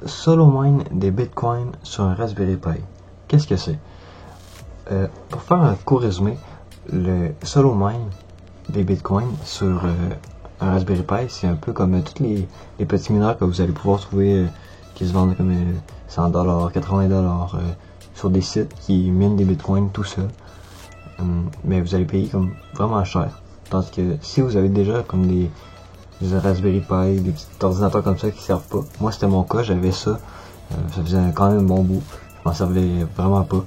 solo mine des bitcoins sur un Raspberry Pi. Qu'est-ce que c'est? Pour faire un court résumé, le solo mine des bitcoins sur un Raspberry Pi, c'est un peu comme tous les petits mineurs que vous allez pouvoir trouver qui se vendent comme 100$, 80$ sur des sites qui minent des bitcoins tout seul. Mais vous allez payer comme vraiment cher. Tandis que si vous avez déjà comme des Raspberry Pi, des petits ordinateurs comme ça qui servent pas. Moi c'était mon cas, j'avais ça. Ça faisait quand même un bon bout. Je m'en servais vraiment pas.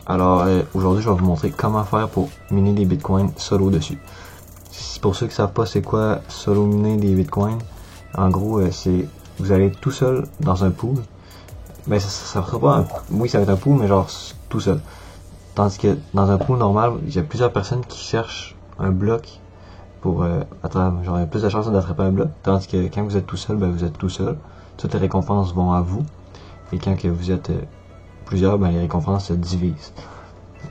Alors aujourd'hui je vais vous montrer comment faire pour miner des bitcoins solo dessus. Pour ceux qui savent pas c'est quoi solo miner des bitcoins, en gros c'est vous allez tout seul dans un pool. Ben ça sera pas oui ça va être un pool mais genre tout seul. Tandis que dans un pool normal, il y a plusieurs personnes qui cherchent un bloc pour attraper, genre il y a plus de chances d'attraper un bloc. Tandis que quand vous êtes tout seul, ben vous êtes tout seul. Toutes les récompenses vont à vous. Et quand que vous êtes plusieurs, ben les récompenses se divisent.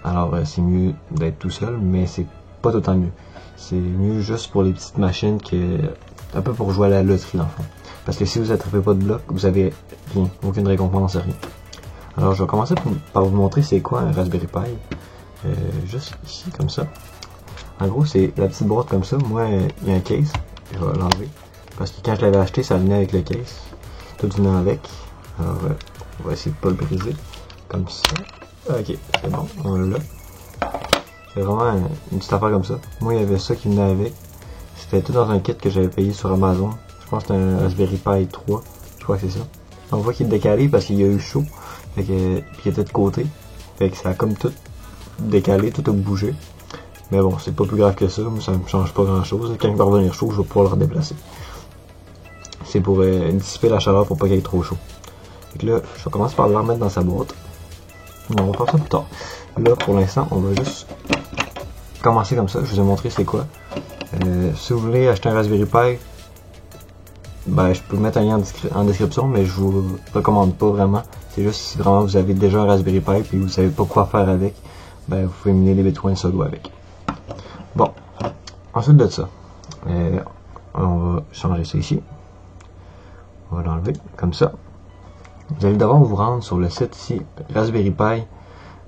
Alors c'est mieux d'être tout seul, mais c'est pas tout le temps mieux. C'est mieux juste pour les petites machines que un peu pour jouer à la loterie dans le fond. Parce que si vous attrapez pas de bloc, vous avez rien, aucune récompense, rien. Alors je vais commencer par vous montrer c'est quoi un Raspberry Pi. Juste ici comme ça. En gros c'est la petite boîte comme ça. Moi il y a un case. Je vais l'enlever. Parce que quand je l'avais acheté ça venait avec le case. Tout venait avec. Alors on va essayer de pas le briser. Comme ça. Ok c'est bon. On l'a. C'est vraiment une petite affaire comme ça. Moi il y avait ça qui venait avec. C'était tout dans un kit que j'avais payé sur Amazon. Je pense que c'était un Raspberry Pi 3. Je crois que c'est ça. On voit qu'il est décalé parce qu'il y a eu chaud. Fait que, puis il était de côté. Fait que ça a comme tout décalé, tout a bougé. Mais bon, c'est pas plus grave que ça. Moi, ça me change pas grand chose. Quand il va revenir chaud, je vais pouvoir le redéplacer. C'est pour dissiper la chaleur pour pas qu'il y ait trop chaud. Fait que là, je vais commencer par le remettre dans sa boîte. On va faire ça plus tard. Là, pour l'instant, on va juste commencer comme ça. Je vous ai montré c'est quoi. Si vous voulez acheter un Raspberry Pi, ben, je peux mettre un lien en description, mais je vous recommande pas vraiment. C'est juste si vraiment vous avez déjà un Raspberry Pi et vous savez pas quoi faire avec, ben vous pouvez miner les bitcoins solo avec. Bon, ensuite de ça, on va changer ça ici. On va l'enlever comme ça. Vous allez devoir vous rendre sur le site ici, Raspberry Pi,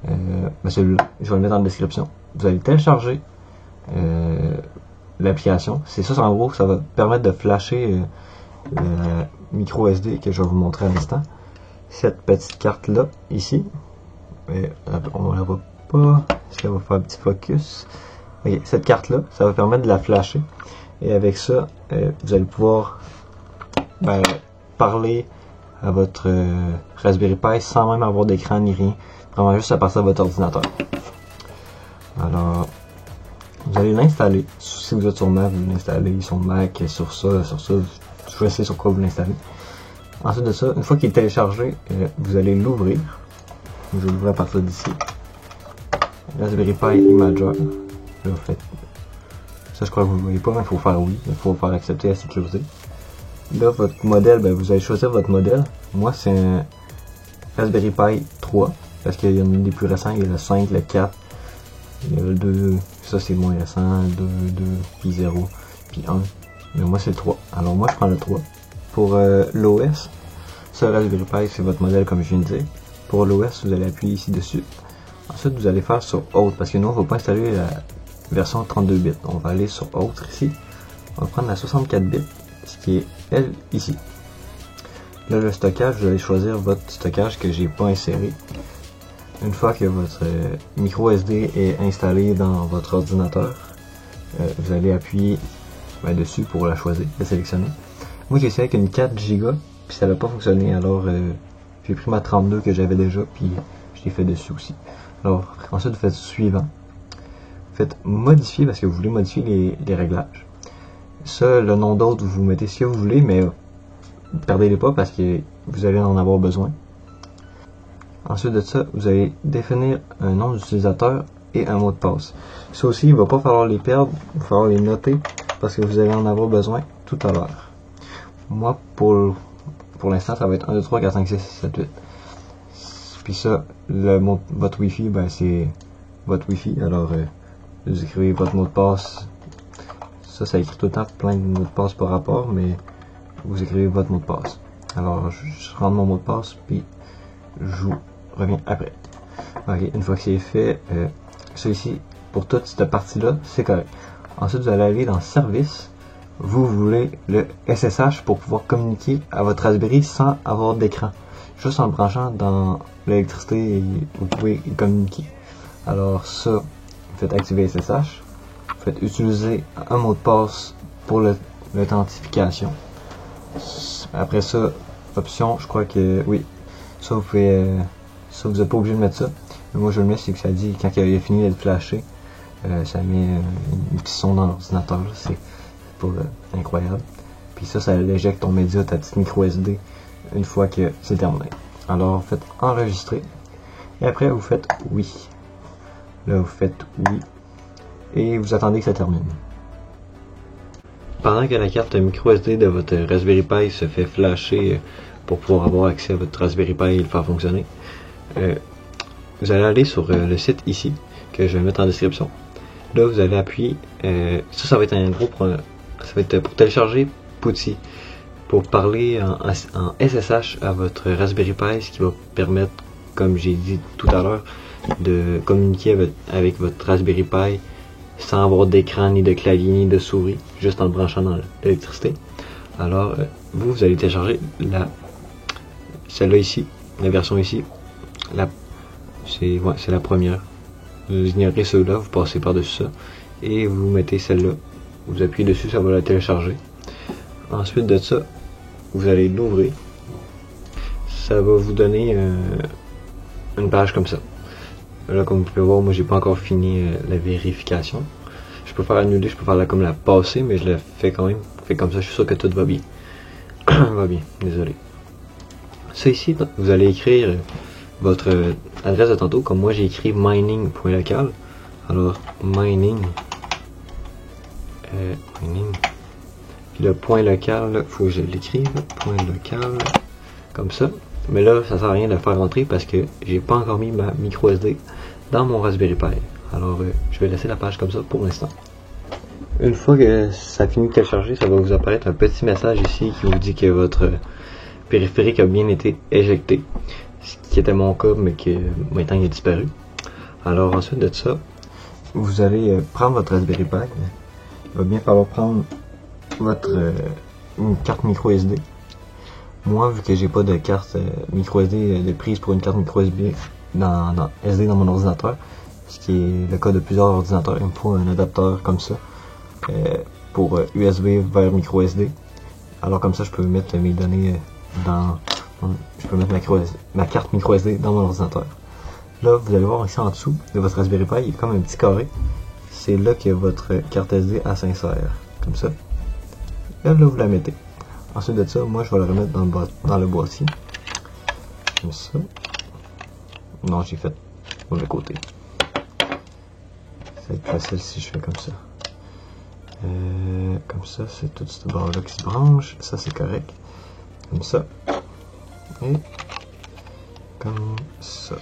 ben celui-là, je vais le mettre en description. Vous allez télécharger l'application. C'est ça en gros, ça va permettre de flasher le micro SD que je vais vous montrer à l'instant. Cette petite carte là ici, mais on la voit pas. Est-ce qu'elle va faire un petit focus? Okay, cette carte là, ça va permettre de la flasher et avec ça vous allez pouvoir parler à votre Raspberry Pi sans même avoir d'écran ni rien, vraiment juste à partir de votre ordinateur. Alors vous allez l'installer. Si vous êtes sur Mac, vous l'installez sur Mac, sur ça, je vais essayer sur quoi vous l'installez. Ensuite de ça, une fois qu'il est téléchargé, vous allez l'ouvrir. Je vais l'ouvrir à partir d'ici. Raspberry Pi Imager. Là, faites... Ça, je crois que vous ne voyez pas, mais il faut faire oui. Il faut faire accepter la sécurité. Là, votre modèle, ben, vous allez choisir votre modèle. Moi, c'est un Raspberry Pi 3. Parce qu'il y en a des plus récents. Il y a le 5, le 4. Il y a le 2. Ça, c'est moins récent. 2, puis 0, puis 1. Mais moi, c'est le 3. Alors, moi, je prends le 3. Pour l'OS, ce Raspberry Pi, c'est votre modèle comme je viens de dire. Pour l'OS, vous allez appuyer ici dessus. Ensuite, vous allez faire sur Autre, parce que nous, on ne va pas installer la version 32 bits. On va aller sur Autre ici. On va prendre la 64 bits, ce qui est elle ici. Là, le stockage, vous allez choisir votre stockage que j'ai pas inséré. Une fois que votre micro SD est installé dans votre ordinateur, vous allez appuyer dessus pour la choisir, la sélectionner. Moi j'ai essayé avec une 4 Go puis ça n'a pas fonctionné, alors j'ai pris ma 32 que j'avais déjà puis je l'ai fait dessus aussi. Alors ensuite vous faites suivant. Vous faites modifier parce que vous voulez modifier les réglages. Ça, le nom d'autre vous mettez ce que vous voulez, mais perdez-les pas parce que vous allez en avoir besoin. Ensuite de ça, vous allez définir un nom d'utilisateur et un mot de passe. Ça aussi, il ne va pas falloir les perdre, il va falloir les noter parce que vous allez en avoir besoin tout à l'heure. Moi, pour l'instant, ça va être 1, 2, 3, 4, 5, 6, 7, 8. Puis ça, votre Wi-Fi, ben c'est votre Wi-Fi. Alors, vous écrivez votre mot de passe. Ça écrit tout le temps plein de mots de passe par rapport, mais vous écrivez votre mot de passe. Alors, je rentre mon mot de passe, puis je vous reviens après. Ok, une fois que c'est fait, ça ici, pour toute cette partie-là, c'est correct. Ensuite, vous allez aller dans Service. Vous voulez le SSH pour pouvoir communiquer à votre Raspberry sans avoir d'écran. Juste en le branchant dans l'électricité, vous pouvez y communiquer. Alors ça, vous faites activer SSH. Vous faites utiliser un mot de passe pour l'authentification. Après ça, option, je crois que oui, ça vous pouvez, ça vous n'êtes pas obligé de mettre ça. Mais moi je le mets, c'est que ça dit quand il a fini d'être flashé, ça met un petit son dans l'ordinateur. C'est pas incroyable. Puis ça l'éjecte ton média, ta petite micro SD une fois que c'est terminé. Alors vous faites enregistrer et après vous faites oui. Là vous faites oui et vous attendez que ça termine. Pendant que la carte micro SD de votre Raspberry Pi se fait flasher pour pouvoir avoir accès à votre Raspberry Pi et le faire fonctionner, vous allez aller sur le site ici que je vais mettre en description. Là vous allez appuyer, ça va être un gros ça va être pour télécharger PuTTY, pour parler en SSH à votre Raspberry Pi, ce qui va permettre, comme j'ai dit tout à l'heure, de communiquer avec votre Raspberry Pi sans avoir d'écran, ni de clavier, ni de souris, juste en le branchant dans l'électricité. Alors, vous allez télécharger celle-là ici, la version ici. C'est la première. Vous ignorez ceux-là, vous passez par-dessus ça, et vous mettez celle-là. Vous appuyez dessus, ça va la télécharger. Ensuite de ça, vous allez l'ouvrir. Ça va vous donner une page comme ça. Là, comme vous pouvez voir, moi j'ai pas encore fini la vérification. Je peux faire annuler, je peux faire comme la passer, mais je la fais quand même. Fait comme ça, je suis sûr que tout va bien. Va bien, désolé. Ça ici, vous allez écrire votre adresse de tantôt, comme moi j'ai écrit mining.local. Alors, mining. Puis le point local, il faut que je l'écrive. Point local. Comme ça. Mais là, ça sert à rien de le faire rentrer parce que j'ai pas encore mis ma micro SD dans mon Raspberry Pi. Alors, je vais laisser la page comme ça pour l'instant. Une fois que ça finit de télécharger, ça va vous apparaître un petit message ici qui vous dit que votre périphérique a bien été éjecté. Ce qui était mon cas, mais que maintenant il a disparu. Alors, ensuite de ça, vous allez prendre votre Raspberry Pi. Il va bien falloir prendre votre une carte micro SD. Moi, vu que j'ai pas de carte micro SD de prise pour une carte micro SD SD dans mon ordinateur, ce qui est le cas de plusieurs ordinateurs, il me faut un adapteur comme ça pour USB vers micro SD. Alors comme ça, je peux mettre mes données je peux mettre ma carte micro SD dans mon ordinateur. Là, vous allez voir ici en dessous de votre Raspberry Pi, il y a comme un petit carré. C'est là que votre carte SD s'insère, comme ça. Et là, vous la mettez. Ensuite de ça, moi je vais le remettre dans le boîtier. Comme ça. Non, j'ai fait pour le côté. Ça va être facile si je fais comme ça. Comme ça, c'est tout ce bord-là qui se branche. Ça, c'est correct. Comme ça. Et comme ça.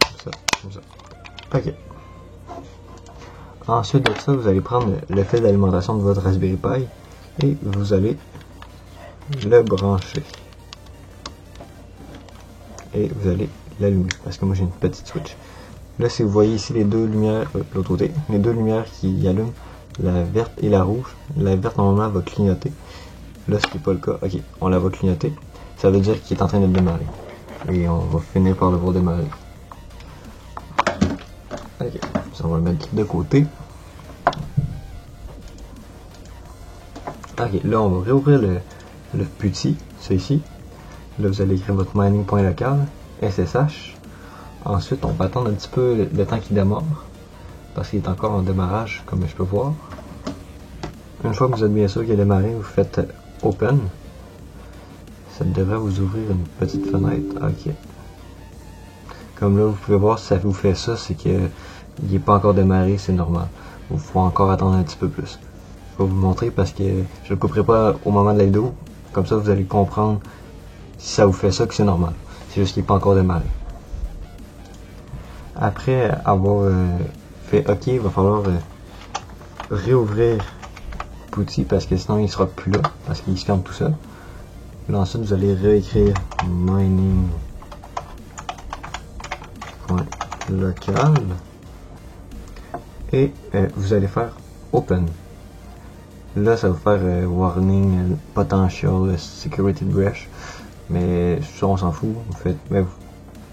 Comme ça, comme ça. Ok. Ensuite de ça, vous allez prendre le fil d'alimentation de votre Raspberry Pi et vous allez le brancher. Et vous allez l'allumer, parce que moi j'ai une petite switch. Là, si vous voyez ici les deux lumières, l'autre côté, les deux lumières qui allument, la verte et la rouge. La verte normalement va clignoter. Là, ce qui n'est pas le cas, ok, on la va clignoter. Ça veut dire qu'il est en train de démarrer. Et on va finir par le voir démarrer. Ok, ça on va le mettre de côté. Ok, là on va réouvrir le PuTTY, c'est ici. Là vous allez écrire votre mining.local, SSH. Ensuite on va attendre un petit peu le temps qu'il démarre, parce qu'il est encore en démarrage, comme je peux voir. Une fois que vous êtes bien sûr qu'il a démarré, vous faites Open. Ça devrait vous ouvrir une petite fenêtre. Ok. Comme là vous pouvez voir, si ça vous fait ça, c'est que il n'est pas encore démarré, c'est normal. Il faut encore attendre un petit peu plus. Je vais vous montrer parce que je ne le couperai pas au moment de la vidéo. Comme ça, vous allez comprendre si ça vous fait ça que c'est normal. C'est juste qu'il n'est pas encore démarré. Après avoir fait OK, il va falloir réouvrir PuTTY parce que sinon il ne sera plus là, parce qu'il se ferme tout seul. Là ensuite vous allez réécrire mining local et vous allez faire open. Là ça va faire warning potential security breach, mais ça on s'en fout. Vous faites,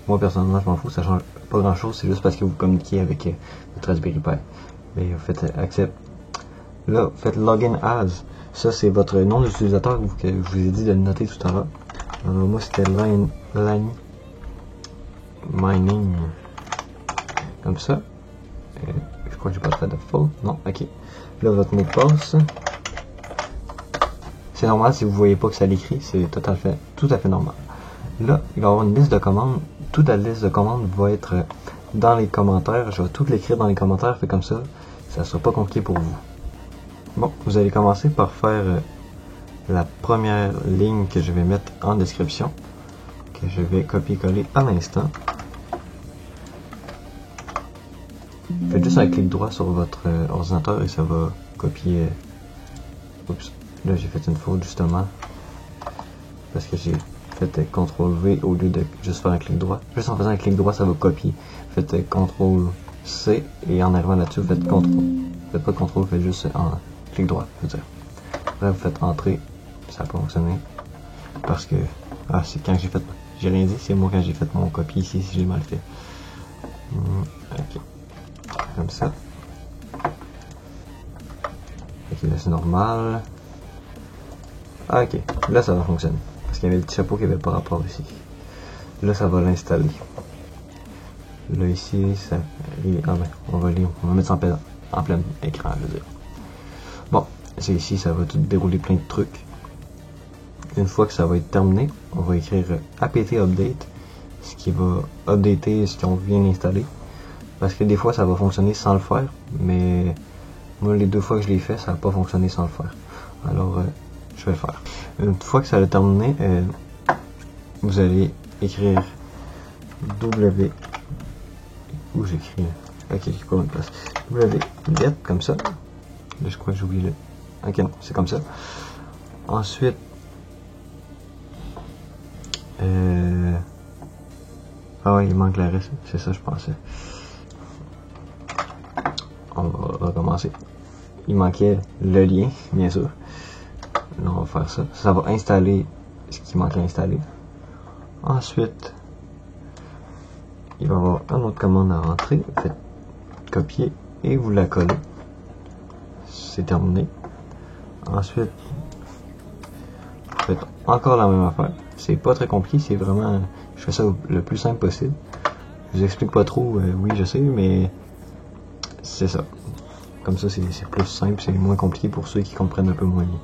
moi personnellement je m'en fous, ça change pas grand chose, c'est juste parce que vous communiquez avec votre Raspberry Pi. Et vous faites accept. Là vous faites login as, ça c'est votre nom d'utilisateur que je vous ai dit de le noter tout à l'heure. Alors moi c'était line mining comme ça. Je crois que j'ai pas fait de faute. Non, ok. Là votre mot de passe. C'est normal si vous voyez pas que ça l'écrit, c'est tout à fait normal. Là, il va y avoir une liste de commandes. Toute la liste de commandes va être dans les commentaires. Je vais tout l'écrire dans les commentaires, fait comme ça, ça sera pas compliqué pour vous. Bon, vous allez commencer par faire la première ligne que je vais mettre en description, que je vais copier-coller à l'instant. Faites juste un clic droit sur votre ordinateur et ça va copier. Oups, là j'ai fait une faute justement parce que j'ai fait CTRL V au lieu de juste faire un clic droit. Juste en faisant un clic droit ça va copier. Faites CTRL C et en arrivant là-dessus faites CTRL. Faites pas CTRL, faites juste en clic droit, je veux dire. Là vous faites entrer, ça n'a pas fonctionné parce que c'est quand j'ai rien dit, c'est moi quand j'ai fait mon copie ici si j'ai mal fait. Ok. Comme ça. Ok, là c'est normal. Ok, là ça va fonctionner. Parce qu'il y avait le petit chapeau qui avait pas rapport ici. Là ça va l'installer. Là ici, ça. On va mettre ça en plein écran, je veux dire. Bon, c'est ici, ça va tout dérouler plein de trucs. Une fois que ça va être terminé, on va écrire apt update, ce qui va updater ce qu'on vient d'installer. Parce que des fois ça va fonctionner sans le faire, mais moi les 2 fois que je l'ai fait, ça n'a pas fonctionné sans le faire. Alors je vais le faire. Une fois que ça a terminé, vous allez écrire W. Où j'écris? Ok, j'ai pas bonne place. W-get comme ça. Là, je crois que j'ai oublié le. Ok, non, c'est comme ça. Ensuite, ah ouais, il manque la reste. C'est ça, je pensais. On va recommencer. Il manquait le lien, bien sûr. Là, on va faire ça. Ça va installer ce qui manque à installer. Ensuite, il va y avoir une autre commande à rentrer. Vous faites copier et vous la collez. C'est terminé. Ensuite, vous faites encore la même affaire. C'est pas très compliqué, c'est vraiment. Je fais ça le plus simple possible. Je vous explique pas trop, oui, je sais, mais c'est ça. Comme ça, c'est plus simple, c'est moins compliqué pour ceux qui comprennent un peu moins bien.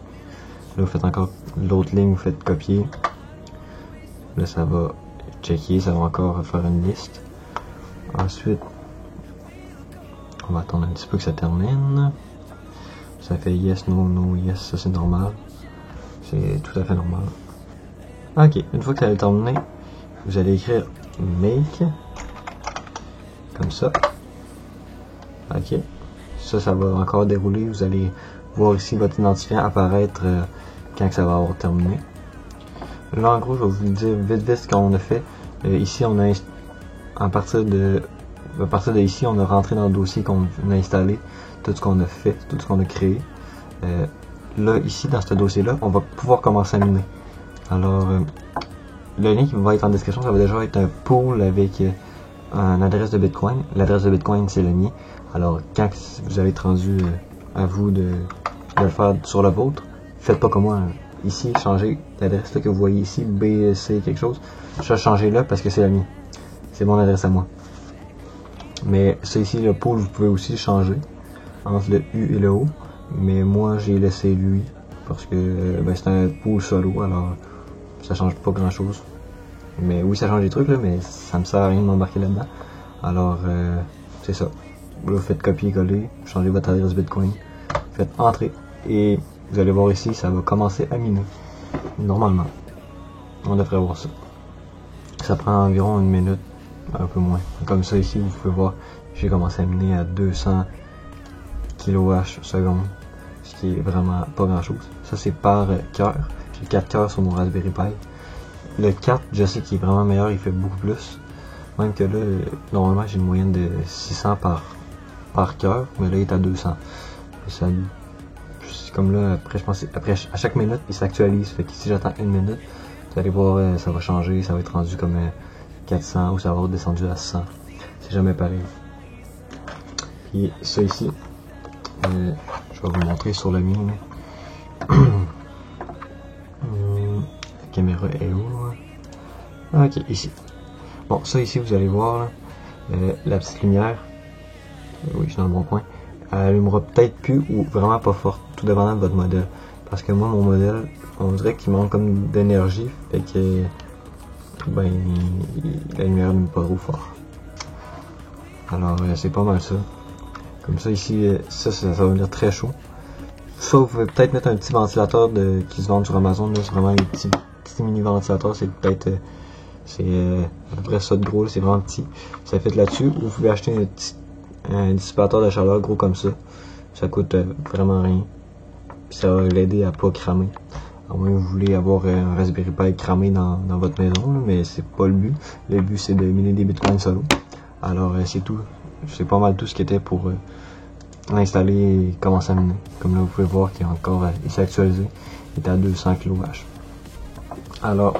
Là, vous faites encore l'autre ligne, vous faites copier. Là, ça va checker, ça va encore faire une liste. Ensuite, on va attendre un petit peu que ça termine. Ça fait yes, no, no, yes, ça c'est normal. C'est tout à fait normal. Ok, une fois que ça a terminé, vous allez écrire make. Comme ça. Ok. Ça va encore dérouler. Vous allez voir ici votre identifiant apparaître quand ça va avoir terminé. Là, en gros, je vais vous dire vite ce qu'on a fait. Ici, on a à partir de ici, on a rentré dans le dossier qu'on a installé, tout ce qu'on a fait, tout ce qu'on a créé. Là, ici, dans ce dossier-là, on va pouvoir commencer à miner. Alors, le lien qui va être en description, ça va déjà être un pool avec une adresse de Bitcoin. L'adresse de Bitcoin, c'est le mien. Alors, quand vous avez être rendu à vous de le faire sur le vôtre, faites pas comme moi. Ici, changez l'adresse que vous voyez ici, BC quelque chose. Je vais changer là parce que c'est la mienne. C'est mon adresse à moi. Mais ça ici, le pool, vous pouvez aussi changer entre le U et le O. Mais moi, j'ai laissé lui parce que c'est un pool solo, alors ça change pas grand chose. Mais oui, ça change des trucs, là, mais ça me sert à rien de m'embarquer là-dedans. Alors, c'est ça. Là, vous faites copier-coller, changez votre adresse Bitcoin, faites entrer et vous allez voir ici, ça va commencer à miner. Normalement, on devrait voir ça. Ça prend environ 1 minute, un peu moins. Comme ça ici, vous pouvez voir, j'ai commencé à miner à 200 kWh seconde, ce qui est vraiment pas grand chose. Ça c'est par cœur. J'ai 4 cœurs sur mon Raspberry Pi. Le 4, je sais qu'il est vraiment meilleur, il fait beaucoup plus. Même que là, normalement j'ai une moyenne de 600 par cœur, mais là il est à 200. C'est comme là, après je pense à chaque minute il s'actualise. Fait que si j'attends une minute, vous allez voir, ça va changer, ça va être rendu comme 400 ou ça va être descendu à 100. C'est jamais pareil. Et ça ici, je vais vous montrer sur le mien. La caméra est où? Ok, ici. Bon, ça ici, vous allez voir, là, la petite lumière, oui, je suis dans le bon coin, elle allumera peut-être plus ou vraiment pas forte, tout dépendant de votre modèle. Parce que moi, mon modèle, on dirait qu'il manque comme d'énergie, fait que, ben, la lumière n'allume pas trop fort. Alors, c'est pas mal ça. Comme ça, ici, ça va venir très chaud. Ça, vous pouvez peut-être mettre un petit ventilateur qui se vend sur Amazon, là, c'est vraiment les petits mini ventilateurs, c'est peut-être... c'est à peu près ça de gros, c'est vraiment petit. Ça fait là-dessus, ou vous pouvez acheter un dissipateur de chaleur gros comme ça. Ça coûte vraiment rien. Puis ça va l'aider à pas cramer. À moins que vous voulez avoir un Raspberry Pi cramé dans votre maison, là, mais c'est pas le but. Le but c'est de miner des bitcoins solo. Alors c'est tout. C'est pas mal tout ce qui était pour l'installer et commencer à miner. Comme là vous pouvez voir qu'il est encore il s'est actualisé. Il est à 200 kWh. Alors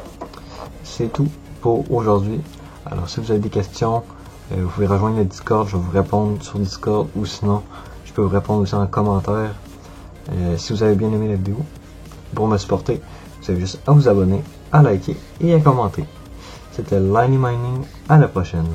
c'est tout pour aujourd'hui. Alors si vous avez des questions, vous pouvez rejoindre le Discord, je vais vous répondre sur Discord ou sinon je peux vous répondre aussi en commentaire. Si vous avez bien aimé la vidéo, pour me supporter, vous avez juste à vous abonner, à liker et à commenter. C'était Liney Mining, à la prochaine.